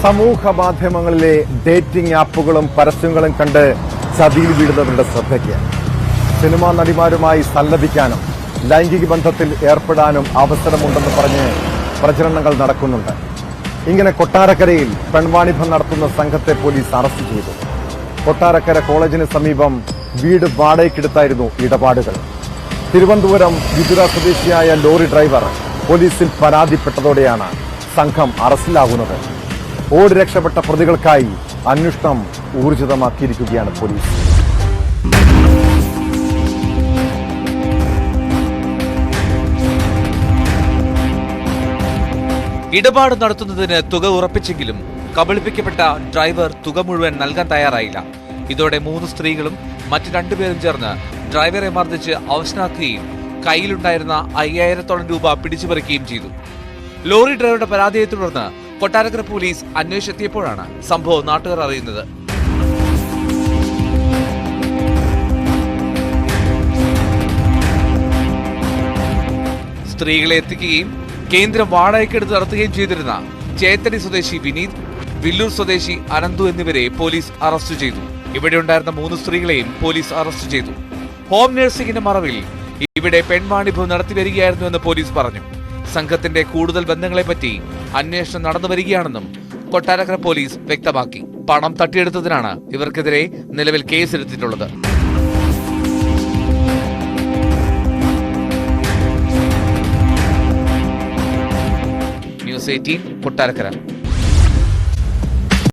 സമൂഹ മാധ്യമങ്ങളിലെ ഡേറ്റിംഗ് ആപ്പുകളും പരസ്യങ്ങളും കണ്ട് ചതിയിൽ വീഴുന്നവരുടെ ശ്രദ്ധയ്ക്ക് സിനിമാ നടിമാരുമായി സല്ലപിക്കാനും ലൈംഗിക ബന്ധത്തിൽ ഏർപ്പെടാനും അവസരമുണ്ടെന്ന് പറഞ്ഞ് പ്രചരണങ്ങൾ നടക്കുന്നുണ്ട്. ഇങ്ങനെ കൊട്ടാരക്കരയിൽ പെൺവാണിഭം നടത്തുന്ന സംഘത്തെ പോലീസ് അറസ്റ്റ് ചെയ്തു. കൊട്ടാരക്കര കോളേജിന് സമീപം വീട് വാടകയ്ക്കെടുത്തായിരുന്നു ഇടപാടുകൾ. തിരുവനന്തപുരം വിതുര സ്വദേശിയായ ലോറി ഡ്രൈവർ പോലീസിൽ പരാതിപ്പെട്ടതോടെയാണ് സംഘം അറസ്റ്റിലാകുന്നത്. ഓടി രക്ഷപ്പെട്ട പ്രതികൾക്കായി അന്വേഷണം ഊർജിതമാക്കിയിരിക്കുകയാണ് പോലീസ്. ഇടപാട് നടത്തുന്നതിന് തുക ഉറപ്പിച്ചെങ്കിലും കബളിപ്പിക്കപ്പെട്ട ഡ്രൈവർ തുക മുഴുവൻ നൽകാൻ തയ്യാറായില്ല. ഇതോടെ 3 സ്ത്രീകളും മറ്റ് 2 പേരും ചേർന്ന് ഡ്രൈവറെ മർദ്ദിച്ച് അവശനാക്കുകയും കയ്യിലുണ്ടായിരുന്ന 5000-ഓളം രൂപ പിടിച്ചുപറിക്കുകയും ചെയ്തു. ലോറി ഡ്രൈവറുടെ പരാതിയെ തുടർന്ന് കൊട്ടാരക്കര പോലീസ് അന്വേഷിച്ചെത്തിയപ്പോഴാണ് സംഭവം നാട്ടുകാർ അറിയുന്നത്. സ്ത്രീകളെ എത്തിക്കുകയും കേന്ദ്രം വാടകയ്ക്കെടുത്ത് നടത്തുകയും ചെയ്തിരുന്ന ചേത്തടി സ്വദേശി വിനീത്, വില്ലൂർ സ്വദേശി അനന്തു എന്നിവരെ പോലീസ് അറസ്റ്റ് ചെയ്തു. ഇവിടെയുണ്ടായിരുന്ന 3 സ്ത്രീകളെയും പോലീസ് അറസ്റ്റ് ചെയ്തു. ഹോം നഴ്സിംഗിന്റെ മറവിൽ ഇവിടെ പെൺവാണിഭം നടത്തി വരികയായിരുന്നുവെന്ന് പോലീസ് പറഞ്ഞു. സംഘത്തിന്റെ കൂടുതൽ ബന്ധങ്ങളെപ്പറ്റി അന്വേഷണം നടന്നു വരികയാണെന്നും കൊട്ടാരക്കര പോലീസ് വ്യക്തമാക്കി. പണം തട്ടിയെടുത്തതിനാണ് ഇവർക്കെതിരെ നിലവിൽ കേസെടുത്തിട്ടുള്ളത്. ന്യൂസ് 18 കൊട്ടാരക്കര.